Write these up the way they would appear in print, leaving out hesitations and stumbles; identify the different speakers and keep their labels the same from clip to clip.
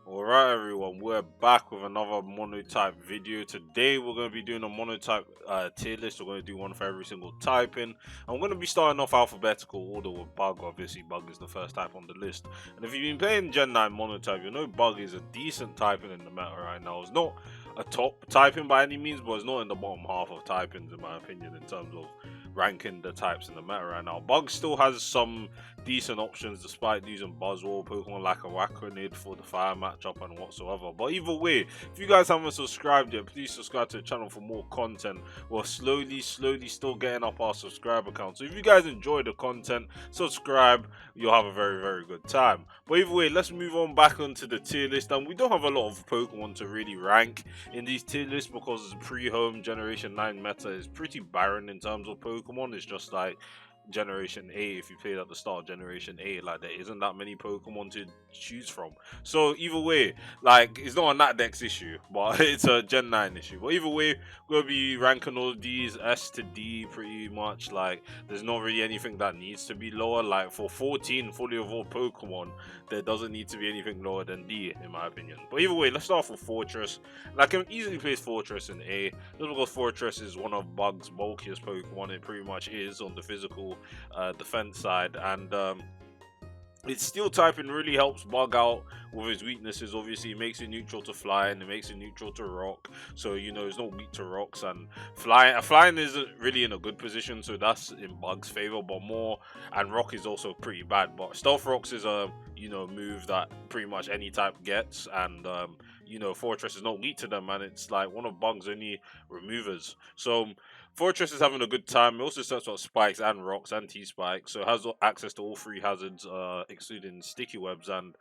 Speaker 1: Alright everyone, we're back with another Monotype video. Today we're going to be doing a Monotype tier list. We're going to do one for every single type in. I'm going to be starting off alphabetical order with Bug. Obviously Bug is the first type on the list. And if you've been playing Gen 9 Monotype, you know Bug is a decent typing in the meta right now. It's not a top typing by any means, but it's not in the bottom half of typings in my opinion in terms of ranking the types in the meta right now. Bug still has some decent options despite using Buzzwole, Pokemon like a Wacronid for the fire matchup and whatsoever. But either way, if you guys haven't subscribed yet, please subscribe to the channel for more content. We're slowly still getting up our subscriber count. So if you guys enjoy the content, subscribe, you'll have a very good time. But either way, let's move on back onto the tier list. And we don't have a lot of Pokemon to really rank in these tier lists because pre-home Generation 9 meta is pretty barren in terms of Pokemon. It's just like Generation 8, if you played at the start of Generation 8, like there isn't that many Pokemon to choose from. So either way, like it's not a Natdex issue, but it's a Gen 9 issue. But either way, we're gonna be ranking all of these S to D pretty much. Like there's not really anything that needs to be lower. Like for 14 fully evolved Pokemon, there doesn't need to be anything lower than D in my opinion. But either way, let's start off with Fortress. And I can easily place Fortress in A, just because Fortress is one of Bug's bulkiest Pokemon. It pretty much is on the physical defense side, and its steel typing really helps Bug out with his weaknesses. Obviously, it makes it neutral to fly and it makes it neutral to rock. So you know it's not weak to rocks, and flying isn't really in a good position, so that's in Bug's favor. But more and rock is also pretty bad. But stealth rocks is a move that pretty much any type gets, and Fortress is not weak to them, and it's like one of Bug's only removers. So Fortress is having a good time. It also sets up spikes and rocks and T-spikes, so it has access to all three hazards, excluding sticky webs. And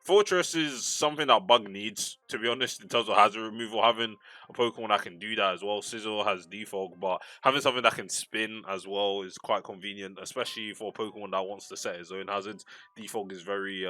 Speaker 1: Fortress is something that Bug needs, to be honest, in terms of hazard removal. Having a Pokemon that can do that as well. Sizzle has Defog, but having something that can spin as well is quite convenient, especially for a Pokemon that wants to set his own hazards. Defog is very,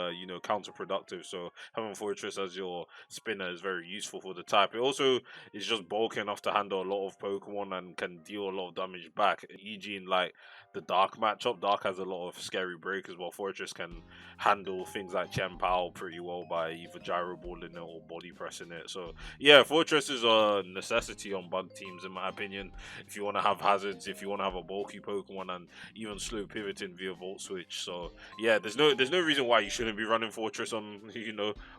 Speaker 1: counterproductive, so having Fortress as your spinner is very useful for the type. It also is just bulky enough to handle a lot of Pokemon and can deal a lot of damage back. E.g. in like the Dark matchup, Dark has a lot of scary breakers, while Fortress can handle things like Chien-Pao pretty well by either gyro balling it or body pressing it. So yeah, Fortress is a necessity on Bug teams in my opinion. If you want to have hazards, if you want to have a bulky Pokemon, and even slow pivoting via Volt Switch. So yeah, there's no reason why you shouldn't be running Fortress on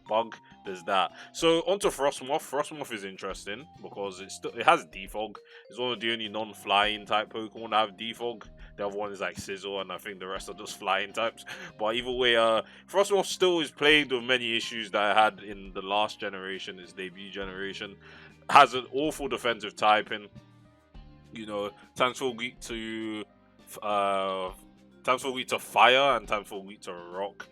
Speaker 1: Bug. There's that. So onto Frostmoth. Frostmoth is interesting because it has Defog. It's one of the only non-flying type Pokemon that have Defog. The other one is like Sizzle, and I think the rest are just flying types. But either way, Frostmoth still is plagued with many issues that I had in the last generation, its debut generation. Has an awful defensive typing. Times for weak to uh times for weak to fire and times for weak to rock.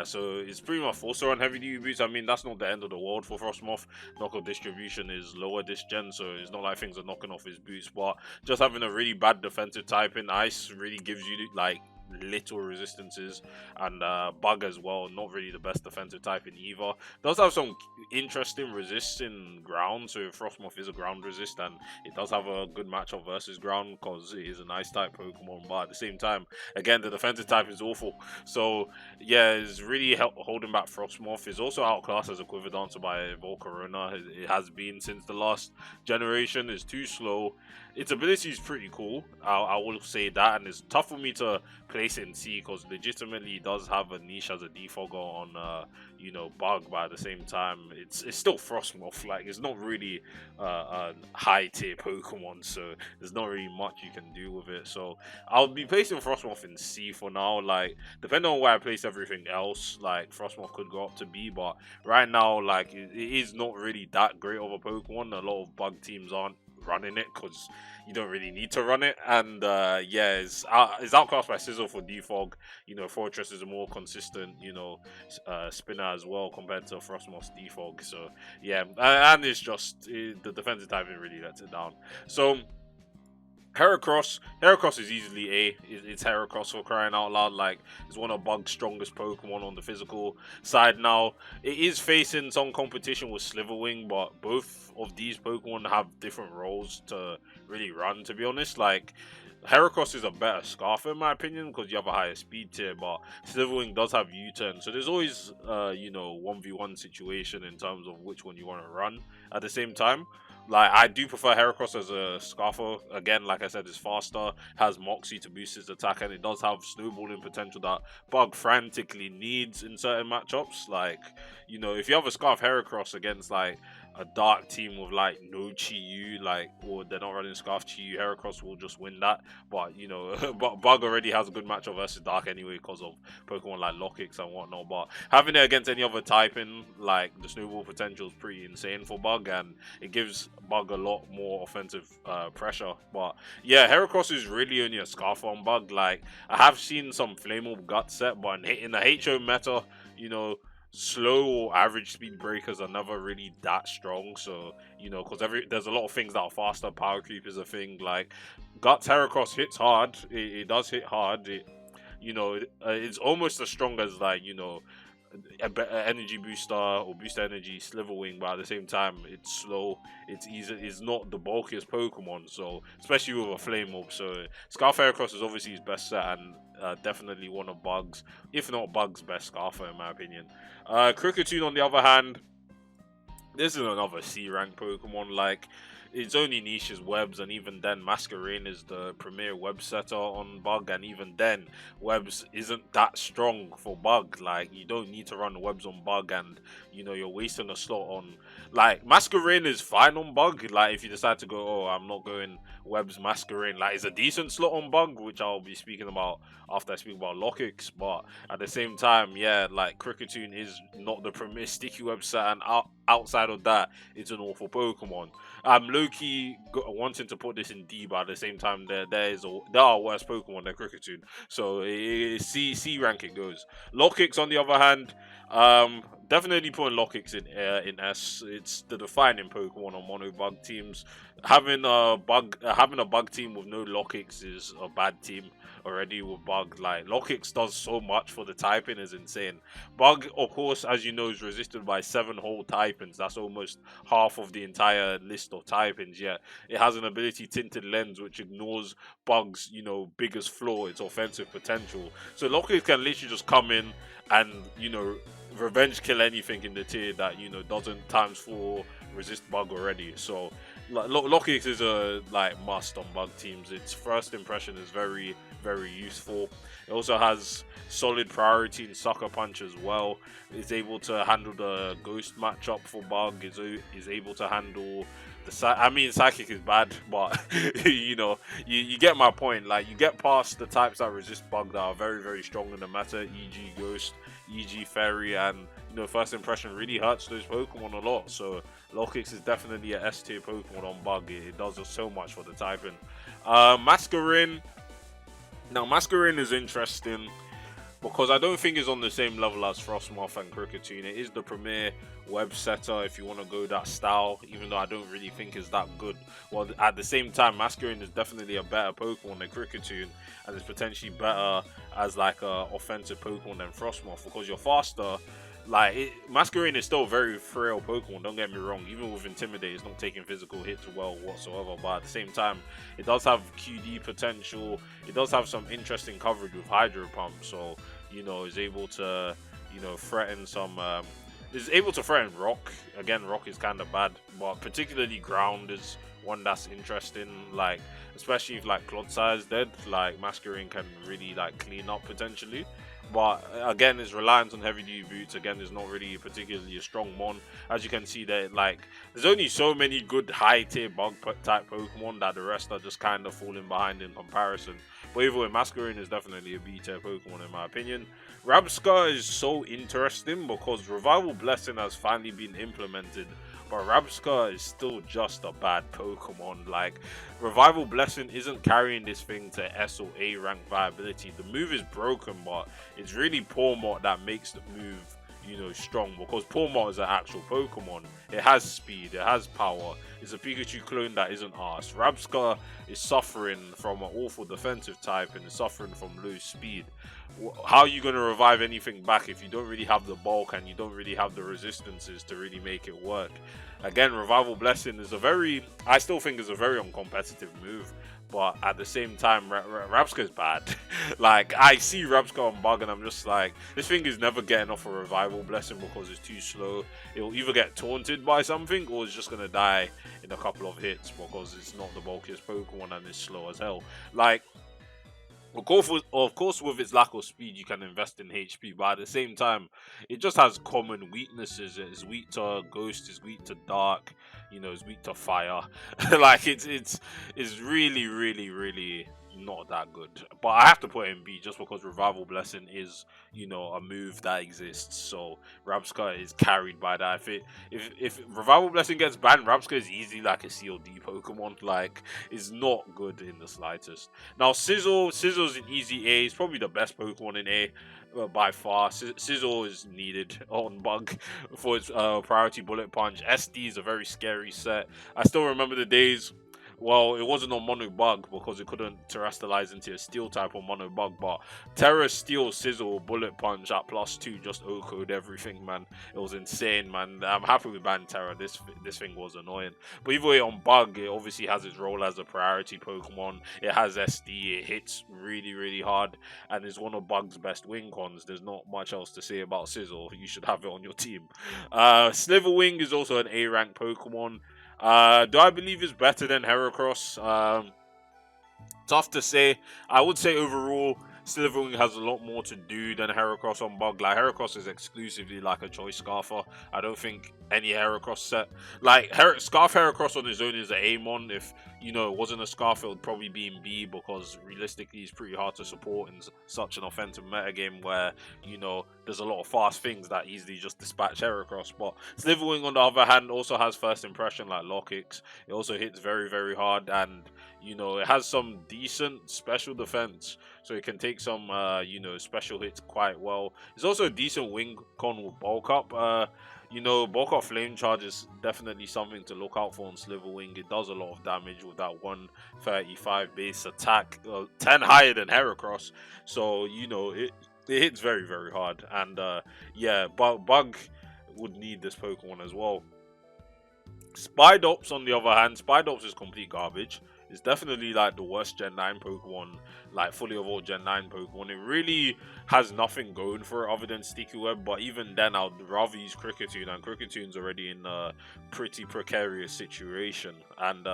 Speaker 1: So it's pretty much also on heavy duty boots. I mean, that's not the end of the world for Frostmoth. Knockoff distribution is lower this gen, so it's not like things are knocking off his boots. But just having a really bad defensive type in ice really gives you like little resistances, and Bug as well, not really the best defensive type in either. Does have some interesting resists in ground, so Frostmoth is a ground resist, and it does have a good matchup versus ground because it is an ice type Pokemon, but at the same time, again, the defensive type is awful. So yeah, it's really holding back Frostmoth. Is also outclassed as a Quiver Dancer by Volcarona. It has been since the last generation. It's too slow. Its ability is pretty cool. I will say that, and it's tough for me to place it in C because legitimately it does have a niche as a defogger on Bug, but at the same time it's still Frostmoth. Like it's not really a high tier Pokemon, so there's not really much you can do with it. So I'll be placing Frostmoth in C for now. Like depending on where I place everything else, like Frostmoth could go up to B, but right now like it is not really that great of a Pokemon. A lot of Bug teams aren't running it because you don't really need to run it, and yeah, it's outclassed by Sizzle for defog. Fortress is a more consistent spinner as well compared to Frostmoth's defog. So yeah, and it's just the defensive typing really lets it down. So Heracross is easily A. It's Heracross for crying out loud. Like, it's one of Bug's strongest Pokemon on the physical side now. It is facing some competition with Slitherwing, but both of these Pokemon have different roles to really run, to be honest. Like, Heracross is a better Scarf in my opinion because you have a higher speed tier, but Slitherwing does have U-turn, so there's always 1v1 situation in terms of which one you want to run. At the same time, like I do prefer Heracross as a Scarfer. Again, like I said, it's faster, has Moxie to boost its attack, and it does have snowballing potential that Bug frantically needs in certain matchups. Like, if you have a Scarf Heracross against like a dark team with like no Chi-Yu, like, or they're not running Scarf Chi-Yu, Heracross will just win that. But but Bug already has a good matchup versus Dark anyway because of Pokemon like Lockix and whatnot. But having it against any other typing, like the snowball potential is pretty insane for Bug, and it gives Bug a lot more offensive pressure. But yeah, Heracross is really only a Scarf on Bug. Like I have seen some Flame Orb Gut set, but in the HO meta, slow or average speed breakers are never really that strong. So because there's a lot of things that are faster. Power creep is a thing. Like Guts Heracross hits hard. It does hit hard. It's almost as strong as like a energy booster or booster energy Slitherwing, but at the same time it's slow, it's easy, it's not the bulkiest Pokemon, so especially with a Flame Orb. So Scarf Heracross is obviously his best set, and definitely one of Bug's, if not Bug's best Scarfer in my opinion. Kricketune on the other hand, this is another C rank Pokemon. Like its only niche is webs, and even then Masquerain is the premier web setter on Bug, and even then webs isn't that strong for Bug. Like you don't need to run webs on Bug, and you're wasting a slot on, like, Masquerain is fine on Bug. Like if you decide to go, oh, I'm not going webs Masquerain, like it's a decent slot on Bug, which I'll be speaking about after I speak about Lockix. But at the same time, yeah, like Kricketune is not the premier sticky web set, and outside of that, it's an awful Pokemon. I'm low-key wanting to put this in D, but at the same time, there are worse Pokemon than Kricketune. So C rank it goes. Lockix on the other hand, definitely putting Lockix in S. It's the defining Pokemon on mono bug teams. Having a bug team with no Lockix is a bad team already with Bug. Like Lockix does so much for the typing is insane. Bug, of course, as you know, is resisted by 7 whole typings. That's almost half of the entire list of typings. Yet it has an ability Tinted Lens, which ignores Bug's biggest flaw, its offensive potential. So Lockix can literally just come in and revenge kill anything in the tier that doesn't ×4 resist Bug already. So Lockix is a must on Bug teams. Its first impression is very, very useful. It also has solid priority in Sucker Punch as well. It's able to handle the Ghost matchup for Bug. Is able to handle the Psychic is bad, but you get my point. Like you get past the types that resist Bug that are very, very strong in the meta, e.g. Ghost, e.g. Fairy, and first impression really hurts those Pokemon a lot. So Lockix is definitely a S tier Pokemon on Bug. It does so much for the typing. Masquerain. Now Masquerain is interesting because I don't think it's on the same level as Frostmoth and Kricketune. It is the premier web setter if you want to go that style, even though I don't really think it's that good. Well, at the same time, Masquerain is definitely a better Pokemon than Kricketune, and it's potentially better as like a offensive Pokemon than Frostmoth because you're faster. Masquerain is still a very frail Pokemon, don't get me wrong. Even with Intimidate, it's not taking physical hits well whatsoever, but at the same time, it does have QD potential. It does have some interesting coverage with Hydro Pump, so is able to threaten some is able to threaten Rock. Again, Rock is kind of bad, but particularly Ground is one that's interesting, like especially if Clodsire is dead, like Masquerain can really clean up potentially. But again, it's reliant on heavy duty boots. Again, it's not really particularly a strong mon. As you can see there, there's only so many good high tier bug type Pokemon that the rest are just kind of falling behind in comparison. But either way, Masquerain is definitely a B tier Pokemon in my opinion. Rabscar is so interesting because Revival Blessing has finally been implemented, but Rabscar is still just a bad Pokemon. Revival Blessing isn't carrying this thing to S or A rank viability. The move is broken, but it's really Pawmot that makes the move strong, because Pawmot is an actual Pokemon. It has speed, it has power. It's a Pikachu clone that isn't arsed. Rabscar is suffering from an awful defensive type and is suffering from low speed. How are you going to revive anything back if you don't really have the bulk and you don't really have the resistances to really make it work? Again, Revival Blessing is I still think is a very uncompetitive move, but at the same time, Rabska is bad. Like, I see Rabska on bug, and I'm just like, this thing is never getting off a revival blessing because it's too slow. It'll either get taunted by something, or it's just gonna die in a couple of hits because it's not the bulkiest Pokemon and it's slow as hell. Like, of course, with its lack of speed, you can invest in HP, but at the same time, it just has common weaknesses. It's weak to Ghost, it's weak to Dark, you know, it's weak to Fire. Like, it's really, really, really not that good. But I have to put it in B just because Revival Blessing is, you know, a move that exists. So Rabska is carried by that. If Revival Blessing gets banned, Rabska is easily like a COD Pokemon. Like, it's not good in the slightest. Now, Sizzle's an easy A. He's probably the best Pokemon in A by far. Sizzle is needed on bug for its priority bullet punch. SD is a very scary set. I still remember the days. Well, it wasn't on Mono Bug because it couldn't terrestrialize into a Steel type on Mono Bug, but Terra Steel Sizzle Bullet Punch at +2 just O-code everything, man. It was insane, man. I'm happy with Ban Terra. This thing was annoying. But either way, on Bug, it obviously has its role as a priority Pokemon. It has SD, it hits really, really hard, and is one of Bug's best wing cons. There's not much else to say about Sizzle. You should have it on your team. Slitherwing is also an A-rank Pokemon. Do I believe it's better than Heracross? Tough to say. I would say overall, Slitherwing has a lot more to do than Heracross on bug. Like, Heracross is exclusively like a choice Scarfer. I don't think any Heracross set, like Scarf Heracross on his own is an A-mon. If, you know, it wasn't a Scarf, it would probably be in B because realistically it's pretty hard to support in such an offensive metagame where, you know, there's a lot of fast things that easily just dispatch Heracross. But Slitherwing on the other hand also has first impression like Lockix. It also hits very, very hard, and, you know, it has some decent special defense, so it can take some, you know, special hits quite well. It's also a decent wing con with bulk up. You know, bulk up flame charge is definitely something to look out for on Slitherwing. It does a lot of damage with that 135 base attack, 10 higher than Heracross. So, you know, it hits very, very hard. And yeah, Bug would need this Pokemon as well. Spidops, on the other hand, Spidops is complete garbage. It's definitely like the worst Gen 9 Pokemon, like fully evolved Gen 9 Pokemon. It really has nothing going for it other than Sticky Web, but even then I'd rather use Kricketune, and Krickatune's already in a pretty precarious situation. And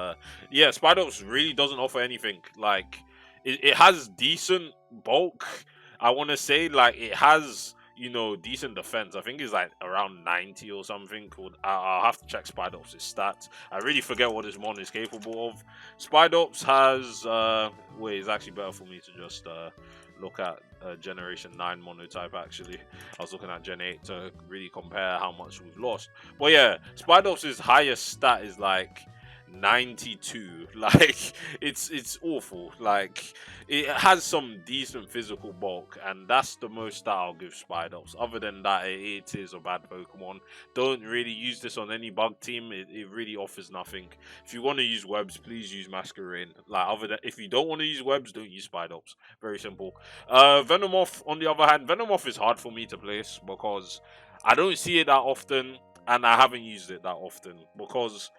Speaker 1: yeah, Spidops really doesn't offer anything. Like, it has decent bulk, I want to say. Like, it has, you know, decent defense. I think it's like around 90 or something. I'll have to check Spidops' stats. I really forget what this mon is capable of. Spidops has wait, it's actually better for me to just look at Generation 9 Monotype. Actually, I was looking at Gen 8 to really compare how much we've lost. But yeah, Spidops' highest stat is like 92. Like, it's awful. Like, it has some decent physical bulk, and that's the most that I'll give Spidops. Other than that, it is a bad Pokemon. Don't really use this on any bug team. It really offers nothing. If you want to use webs, please use Masquerain. Like, other than, if you don't want to use webs, don't use Spidops. Very simple. Venomoth, on the other hand, Venomoth is hard for me to place because I don't see it that often, and I haven't used it that often because,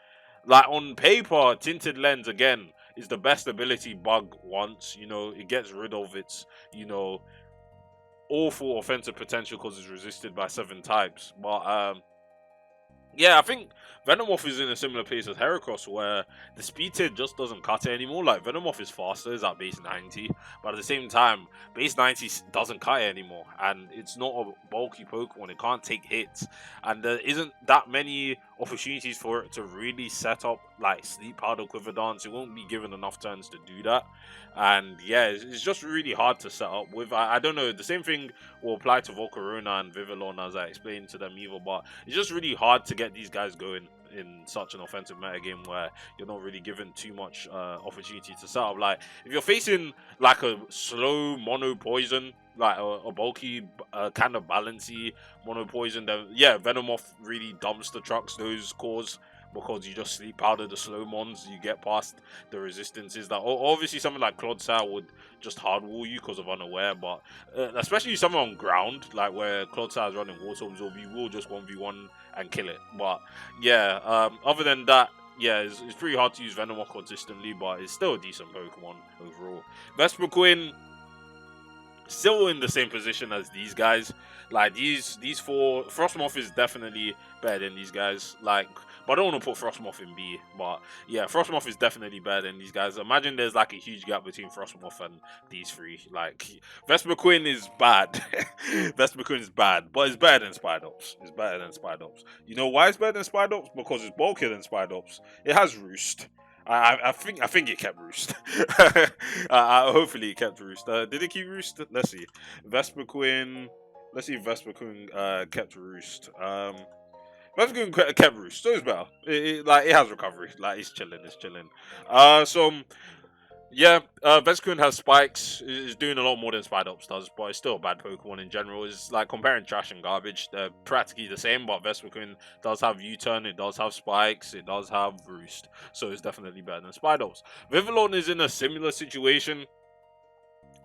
Speaker 1: like, on paper, Tinted Lens, again, is the best ability Bug wants. You know, it gets rid of its, you know, awful offensive potential because it's resisted by 7 types. But, yeah, I think Venomoth is in a similar place as Heracross, where the speed tier just doesn't cut it anymore. Like, Venomoth is faster, is at base 90, but at the same time, base 90 doesn't cut it anymore, and it's not a bulky Pokemon. It can't take hits, and there isn't that many opportunities for it to really set up like Sleep Powder, Quiver Dance. It won't be given enough turns to do that, and yeah, it's just really hard to set up with. I don't know, the same thing will apply to Volcarona and Vivillon, as I explained to them either, but it's just really hard to get these guys going in such an offensive metagame where you're not really given too much opportunity to set up. Like, if you're facing like a slow mono poison, like a bulky kind of balancy mono poison, then yeah, Venomoth really dumpster trucks those cores, because you just sleep powder the slow mons, you get past the resistances. That obviously something like Clodsire would just hard wall you because of unaware, but especially something on ground, like where Clodsire is running water absorb, you will just 1v1 and kill it. But yeah, other than that, yeah, it's pretty hard to use Venomoth consistently, but it's still a decent Pokemon overall. Vespiquen, still in the same position as these guys. Like these four, Frostmoth is definitely better than these guys. Like, but I don't want to put Frostmoth in B. But yeah, Frostmoth is definitely better than these guys. Imagine there's like a huge gap between Frostmoth and these three. Like, Vespiquen is bad. Vespiquen is bad, but it's better than Spidops. It's better than Spidops. You know why it's better than Spidops? Because it's bulkier than Spidops. It has Roost. I think it kept Roost. Hopefully it kept Roost. Did it keep Roost? Let's see. Vespiquen. Let's see if Vespiquen kept Roost. Vespiquen kept Roost, so it's better. Like it has recovery. Like it's chilling. It's chilling. So yeah, Vespiquen has spikes. Is doing a lot more than Spidops does, but it's still a bad Pokemon in general. It's like comparing trash and garbage. They're practically the same, but Vespiquen does have U-turn, it does have spikes, it does have Roost, so it's definitely better than Spidops. Vivillon is in a similar situation,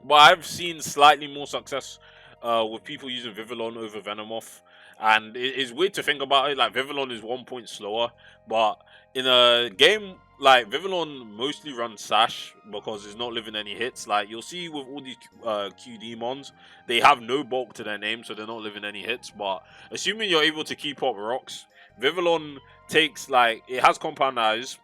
Speaker 1: but I've seen slightly more success with people using Vivillon over Venomoth. And it's weird to think about it. Like, Vivillon is 1 point slower, but in a game like Vivillon mostly runs Sash because it's not living any hits. Like, you'll see with all these QD mons, they have no bulk to their name, so they're not living any hits. But assuming you're able to keep up rocks, Vivillon takes, like, it has Compound Eyes.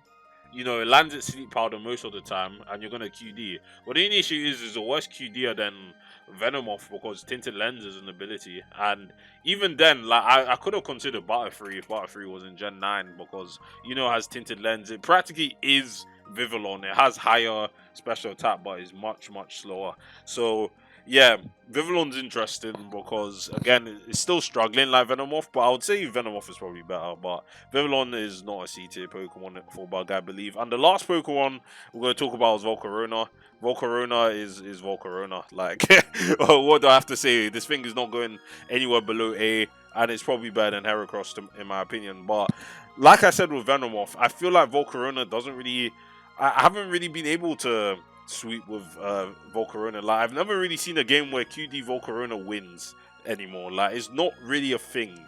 Speaker 1: You know, it lands at Sleep Powder most of the time, and you're going to QD. But the issue is a worse QDer than Venomoth because Tinted Lens is an ability. And even then, like, I could have considered Butterfree if Butterfree was in Gen 9 because, you know, it has Tinted Lens. It practically is Vivillon. It has higher special attack, but it's much, much slower. So, yeah, Vivillon's interesting because, again, it's still struggling like Venomoth, but I would say Venomoth is probably better, but Vivillon is not a C-tier Pokemon for bug, I believe. And the last Pokemon we're going to talk about is Volcarona. Volcarona is Volcarona. Like, what do I have to say? This thing is not going anywhere below A, and it's probably better than Heracross, in my opinion. But, like I said with Venomoth, I feel like Volcarona doesn't really... I haven't really been able to sweep with Volcarona. Like, I've never really seen a game where QD Volcarona wins anymore. Like, it's not really a thing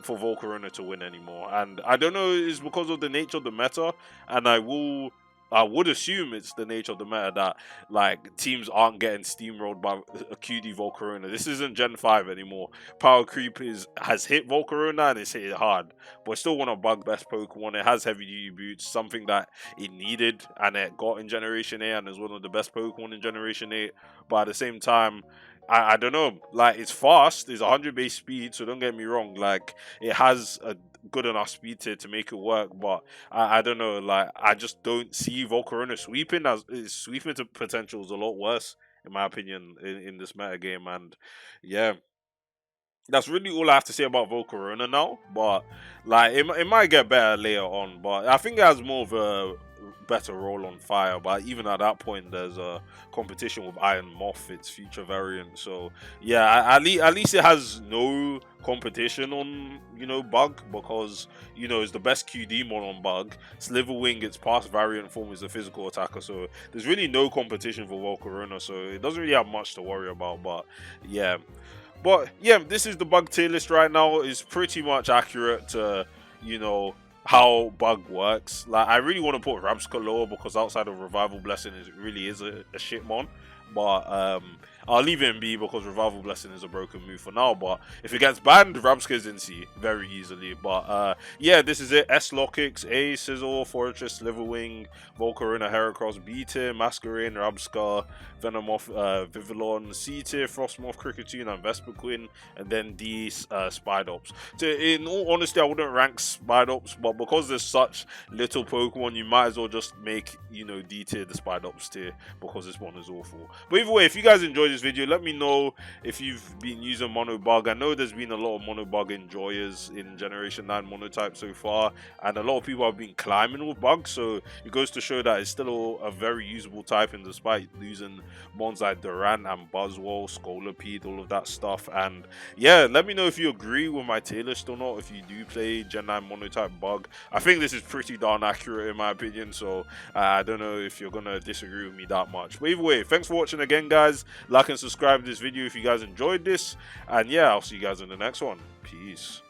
Speaker 1: for Volcarona to win anymore. And I don't know, it's because of the nature of the meta, and I would assume it's the nature of the meta that, like, teams aren't getting steamrolled by a QD Volcarona. This isn't Gen 5 anymore. Power Creep has hit Volcarona and it's hit it hard. But it's still one of bug best Pokemon. It has heavy duty boots, something that it needed and it got in Generation 8 and is one of the best Pokemon in Generation 8. But at the same time, I don't know, like, it's fast, it's 100 base speed, so don't get me wrong, like, it has a good enough speed to make it work, but I don't know, like, I just don't see Volcarona sweeping, as its sweeping to potential is a lot worse, in my opinion, in this meta game, and yeah. That's really all I have to say about Volcarona now, but like it might get better later on, but I think it has more of a better role on fire, but even at that point there's a competition with Iron Moth, its future variant, so yeah, at least it has no competition on, you know, bug, because, you know, it's the best QD mon on bug. Sliverwing, its past variant form, is a physical attacker, so there's really no competition for Volcarona, so it doesn't really have much to worry about. But yeah, this is the bug tier list right now. It's pretty much accurate to, you know, how bug works. Like, I really want to put Rabsca lower because outside of Revival Blessing, it really is a shit mon. But I'll leave it in B because Revival Blessing is a broken move for now. But if it gets banned, Rabsca is in C very easily. But yeah, this is it. S Lockix, A Sizzle, Fortress, Sliverwing, Volcarona, Heracross, B tier, Masquerain, Rabsca, Venomoth, Vivillon, C tier, Frostmoth, Kricketune, and Vespiquen, and then D, Spidops. So in all honesty, I wouldn't rank Spidops, but because there's such little Pokemon, you might as well just make, you know, D tier the Spidops tier because this one is awful. But either way, if you guys enjoyed this video, let me know if you've been using Monobug. I know there's been a lot of Monobug enjoyers in Generation 9 Monotype so far, and a lot of people have been climbing with bugs, so it goes to show that it's still a very usable type, and despite losing mons like Durant and Buzzwole, Scolipede, all of that stuff. And yeah, let me know if you agree with my tier list or not, if you do play Gen 9 Monotype bug. I think this is pretty darn accurate in my opinion, so I don't know if you're gonna disagree with me that much. But either way, thanks for watching again, guys. Like and subscribe to this video if you guys enjoyed this, and yeah, I'll see you guys in the next one. Peace.